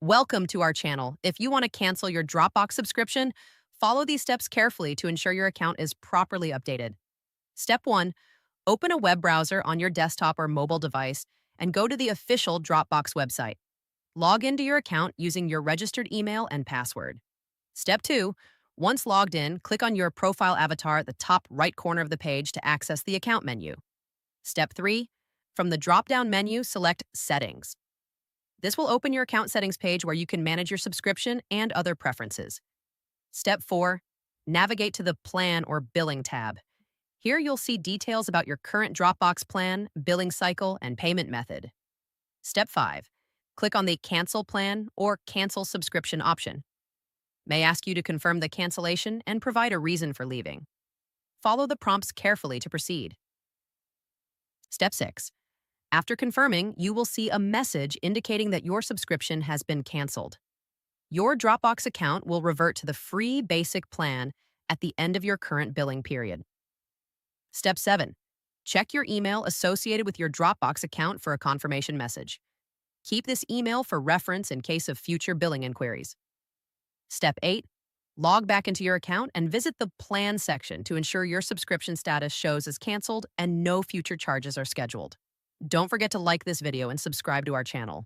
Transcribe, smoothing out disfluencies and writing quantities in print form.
Welcome to our channel. If you want to cancel your Dropbox subscription, follow these steps carefully to ensure your account is properly updated. Step 1. Open a web browser on your desktop or mobile device and go to the official Dropbox website. Log into your account using your registered email and password. Step 2. Once logged in, click on your profile avatar at the top right corner of the page to access the account menu. Step 3. From the drop-down menu, select Settings. This will open your account settings page where you can manage your subscription and other preferences. Step 4. Navigate to the Plan or Billing tab. Here you'll see details about your current Dropbox plan, billing cycle, and payment method. Step 5. Click on the Cancel Plan or Cancel Subscription option. May ask you to confirm the cancellation and provide a reason for leaving. Follow the prompts carefully to proceed. Step 6. After confirming, you will see a message indicating that your subscription has been canceled. Your Dropbox account will revert to the free basic plan at the end of your current billing period. Step 7. Check your email associated with your Dropbox account for a confirmation message. Keep this email for reference in case of future billing inquiries. Step 8. Log back into your account and visit the Plan section to ensure your subscription status shows as canceled and no future charges are scheduled. Don't forget to like this video and subscribe to our channel.